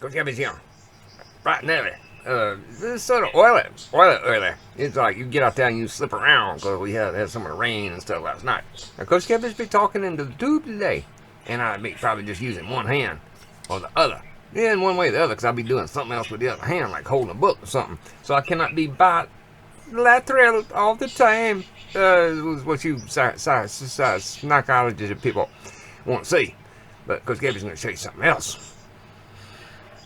Coach Gabby's young. Bright and early. It's sort of oily early. It's like you get out there and you slip around because we had some of the rain and stuff last night. Now, Coach Kevin's be talking into the tube today, and I'd be probably just using one hand or the other. Then one way or the other, because I'll be doing something else with the other hand, like holding a book or something. So I cannot be bilateral all the time. What you psychologists people want to see. But Coach Kevin's going to show you something else.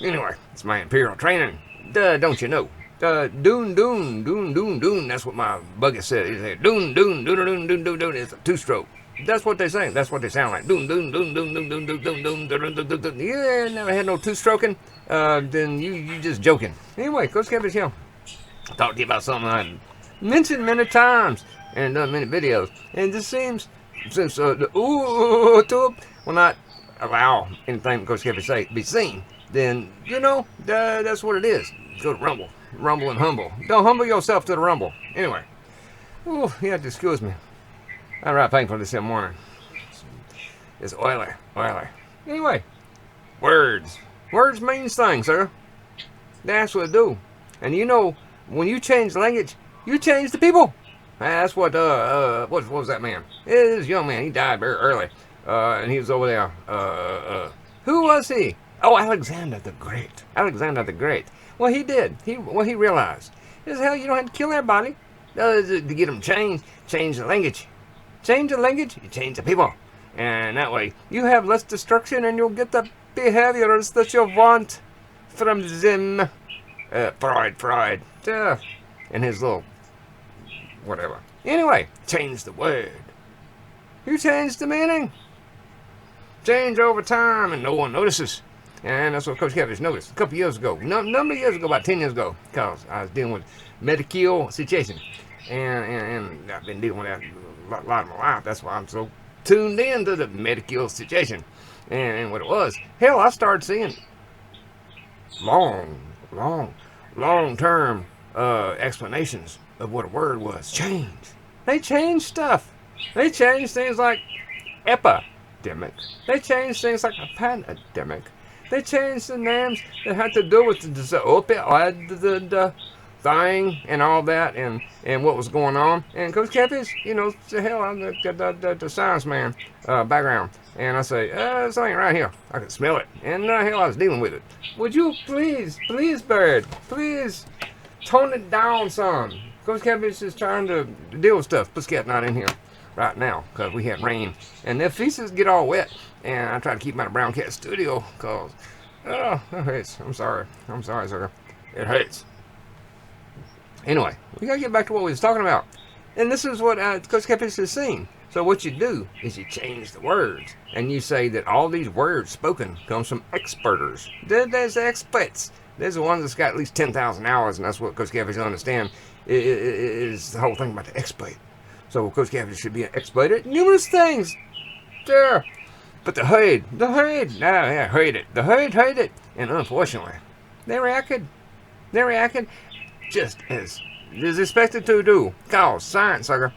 Anyway, it's my imperial training. Don't you know? Doon, doon, doon, doon, doon. That's what my buggy said. He said, doon, doon, doon, doon, doon, doon, doon. It's a two-stroke. That's what they say. That's what they sound like. Doon, doon, doon, doon, doon, doon, doon, doon, doon, doon, doon, doon. Yeah, never had no two-stroking. Then you just joking. Anyway, Coach Kevin's here. I'll talk to you about something I've mentioned many times and done many videos. And it just seems, since the tube will not allow anything Coach Kevin say be seen, then, you know, that's what it is. Go to Rumble. Rumble and humble. Don't humble yourself to the Rumble. Anyway. Oh, you have to excuse me. I'm right painful this morning. It's oily. Anyway. Words. Words means things, sir. That's what they do. And you know, when you change language, you change the people. That's what was that man? This young man. He died very early. And he was over there. Who was he? Oh, Alexander the Great. Alexander the Great. Well, he did. He realized. Is hell, you don't have to kill everybody to get them changed. Change the language. Change the language, you change the people. And that way, you have less destruction and you'll get the behaviors that you want from them. Freud. And his little whatever. Anyway, change the word. You change the meaning. Change over time and no one notices. And that's what Coach Kevin's noticed a couple years ago. Number of years ago, about 10 years ago, because I was dealing with medical situation. And I've been dealing with that a lot of my life. That's why I'm so tuned in to the medical situation. And what it was, hell, I started seeing long-term explanations of what a word was. Change. They changed stuff. They changed things like epidemic. They changed things like a pandemic. They changed the names that had to do with the opioid thing and all that and what was going on. And Coach Kevin's, you know, hell, I'm the science man background. And I say, this ain't right here. I can smell it. And hell, I was dealing with it. Would you please, Bird, please tone it down some. Coach Kevin's just trying to deal with stuff. Pussycat not in here right now because we had rain. And their feces get all wet. And I try to keep them out of Brown Cat Studio because, it hurts. I'm sorry, sucker. It hurts. Anyway, we gotta get back to what we was talking about. And this is what Coach Kevin is saying. So what you do is you change the words. And you say that all these words spoken comes from experters. There's experts. There's the ones that's got at least 10,000 hours. And that's what Coach Kevin understand is the whole thing about the expert. So Coach Kevin should be an expert at numerous things. There. But the herd, heard it. The herd heard it. And unfortunately, they reacted just as is expected to do. Cause science, sucker,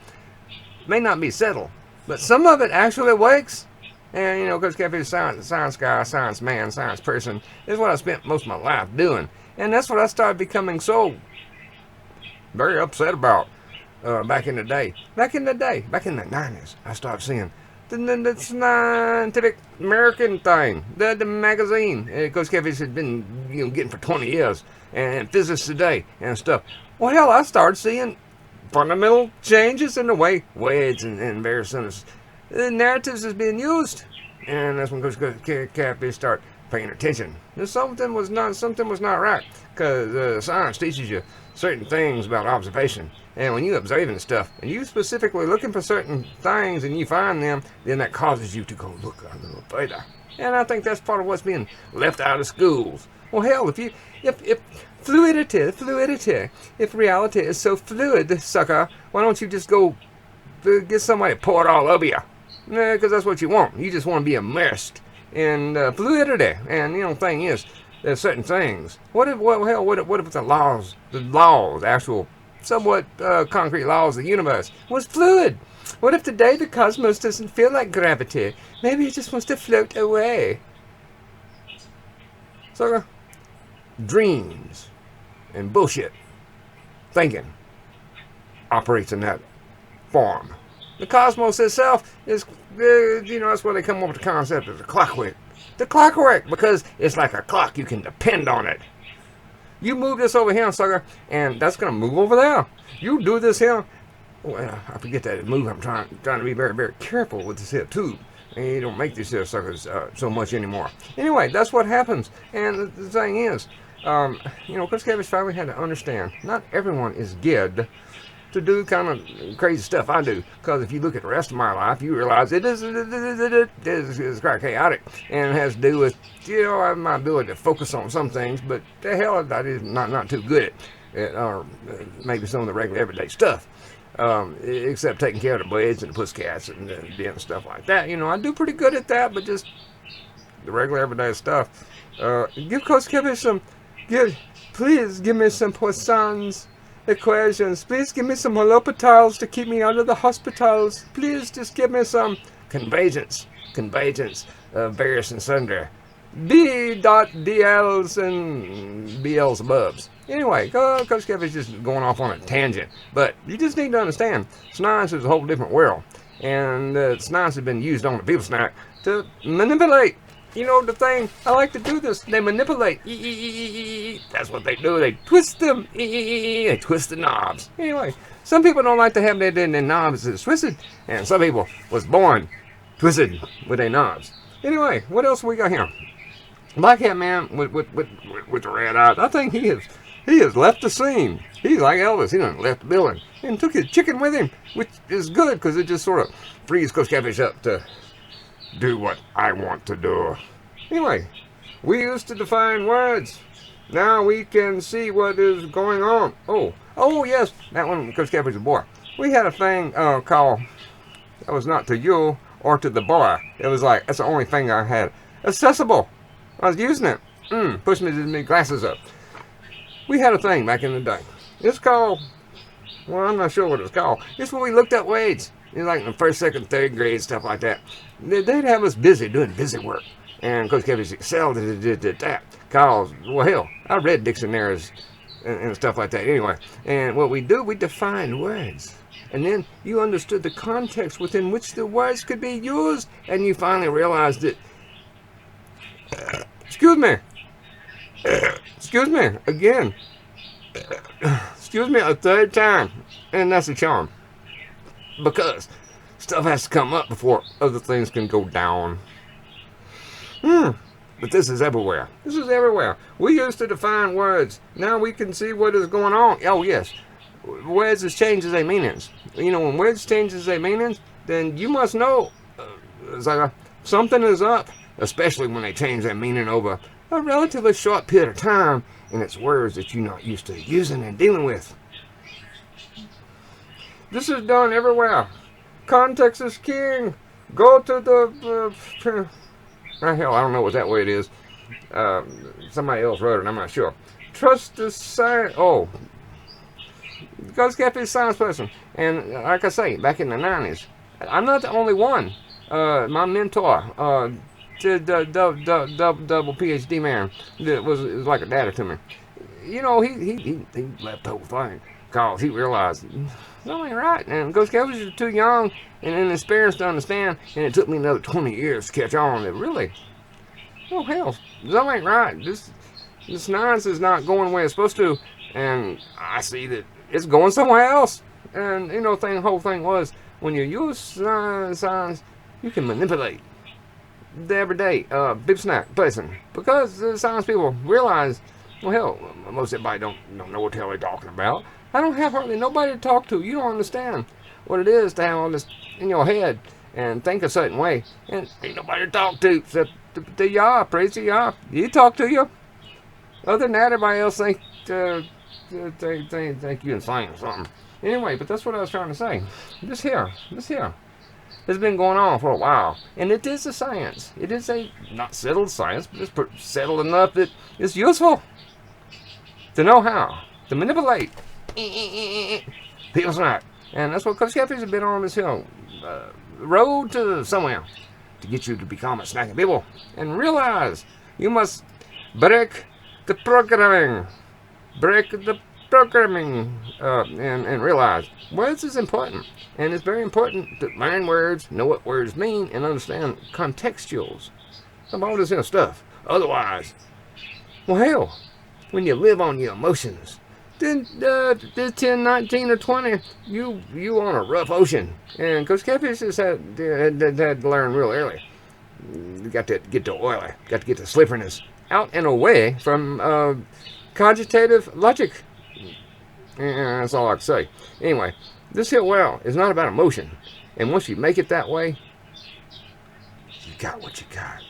may not be settled, but some of it actually works. And, you know, Coach Kevin's science guy, science man, science person is what I spent most of my life doing. And that's what I started becoming so very upset about back in the day. Back in the 90s, I started seeing the Scientific American thing, the magazine. Coach Kevin had been, you know, getting for 20 years, and Physics Today and stuff. Well, hell, I started seeing fundamental changes in the way words and various narratives is being used, and that's when Coach Kevin started paying attention. Something was not right, because science teaches you certain things about observation. And when you're observing stuff, and you specifically looking for certain things and you find them, then that causes you to go look a little further. And I think that's part of what's being left out of schools. Well, hell, if fluidity, if reality is so fluid, sucker, why don't you just go get somebody to pour it all over you? Because that's what you want. You just want to be immersed in fluidity. And, you know, the thing is, there's certain things. What if the laws, actual somewhat concrete laws of the universe was fluid? What if today the cosmos doesn't feel like gravity? Maybe it just wants to float away. So dreams and bullshit thinking operates in that form. The cosmos itself is, that's where they come up with the concept of the clockwork. The clockwork, because it's like a clock. You can depend on it. You move this over here, sucker, and that's going to move over there. You do this here. Well, I forget that move. I'm trying to be very, very careful with this here tube. And you don't make these here suckers so much anymore. Anyway, that's what happens. And the thing is, Chris Cabbage finally had to understand, not everyone is geared to do kind of crazy stuff I do. Because if you look at the rest of my life, you realize it is quite chaotic. And it has to do with, my ability to focus on some things. But the hell, I is not too good at or maybe some of the regular everyday stuff. Except taking care of the birds and the pussycats and stuff like that. I do pretty good at that, but just the regular everyday stuff. Give Coach Kevin please give me some Poisson's equations. Please give me some holopitals to keep me out of the hospitals. Please just give me some convergence, various and sundry. B.dls and BLs above. Anyway, Coach Kevin's just going off on a tangent. But you just need to understand, science is a whole different world. And science has been used on the people snack to manipulate. The thing, I like to do this. They manipulate. That's what they do. They twist them. They twist the knobs. Anyway, some people don't like to have their knobs twisted. And some people was born twisted with their knobs. Anyway, what else we got here? Black Hat Man with the red eyes. I think he has left the scene. He's like Elvis. He done left the building and took his chicken with him, which is good because it just sort of frees Coach Catfish up to do what I want to do. Anyway, we used to define words. Now we can see what is going on. Oh yes, that one Coach Catfish was a boy. We had a thing called, that was not to you or to the boy. It was like, that's the only thing I had accessible. I was using it. Pushed me glasses up. We had a thing back in the day. It's called, well, I'm not sure what it's called. It's when we looked up words. It's like in the first, second, third grade, stuff like that. They'd have us busy doing busy work. And Coach Kevin excelled at that. Cause, well, hell, I read dictionaries and stuff like that anyway. And what we do, we define words. And then you understood the context within which the words could be used. And you finally realized that, excuse me, again, excuse me a third time. And that's a charm. Because stuff has to come up before other things can go down. But this is everywhere. This is everywhere. We used to define words. Now we can see what is going on. Oh, yes. Words has changes their meanings. When words changes their meanings, then you must know it's like something is up, especially when they change their meaning over a relatively short period of time, and it's words that you're not used to using and dealing with. This is done everywhere. Context is king. Go to the... hell, I don't know what that word is. Somebody else wrote it, I'm not sure. Trust the science... Oh. Coach Catfish is a science person. And like I say, back in the 90s, I'm not the only one. My mentor, double PhD man, that was like a daddy to me. He left the whole thing. Because he realized... Something right, and Coach Catfish is too young and inexperienced to understand, and it took me another 20 years to catch on. That really, oh hell, something ain't right. This science is not going where it's supposed to, and I see that it's going somewhere else. And the whole thing was when you use science, you can manipulate the everyday big snack person, because the science people realize, well hell, most everybody don't know what the hell they're talking about. I don't have hardly nobody to talk to. You don't understand what it is to have all this in your head and think a certain way. And ain't nobody to talk to except the Yah, praise the Yah. You talk to you. Other than that, everybody else think you insane or something. Anyway, but that's what I was trying to say. This here has been going on for a while. And it is a science. It is a not settled science, but it's settled enough that it's useful to know how to manipulate. People's not. And that's what Coach Catfish has been on this hill. Road to somewhere to get you to become a snacking people. And realize you must break the programming. Break the programming and realize words is important. And it's very important to learn words, know what words mean, and understand contextuals of all this stuff. Otherwise, well, hell, when you live on your emotions, then this 10, 19, or 20, you on a rough ocean. And Coach Catfish has had to learn real early. You got to get the oily, got to get the slipperiness out and away from cogitative logic. And that's all I can say. Anyway, this here well is not about emotion. And once you make it that way, you got what you got.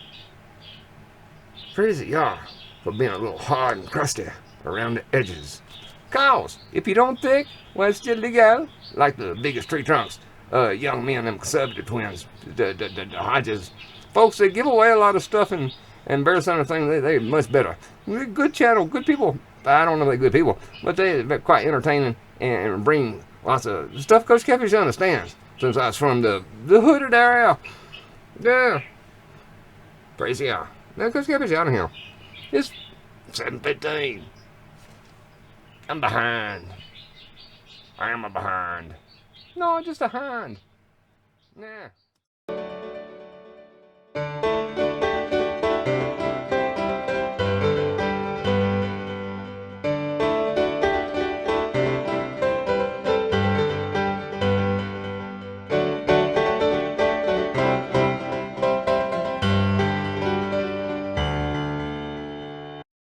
Crazy y'all for being a little hard and crusty around the edges. Cause if you don't think, well, it's still legal. Like the biggest tree trunks, young men, them conservative twins, the Hodges. Folks, they give away a lot of stuff and various other things. They're much better. Good channel, good people. I don't know if they're good people, but they're quite entertaining and bring lots of stuff Coach Catfish understands. Since I was from the hooded area. Yeah. Crazy y'all. Now Coach Catfish out of here. It's 7:15. I'm behind. I am a behind. No, just a hind. Yeah.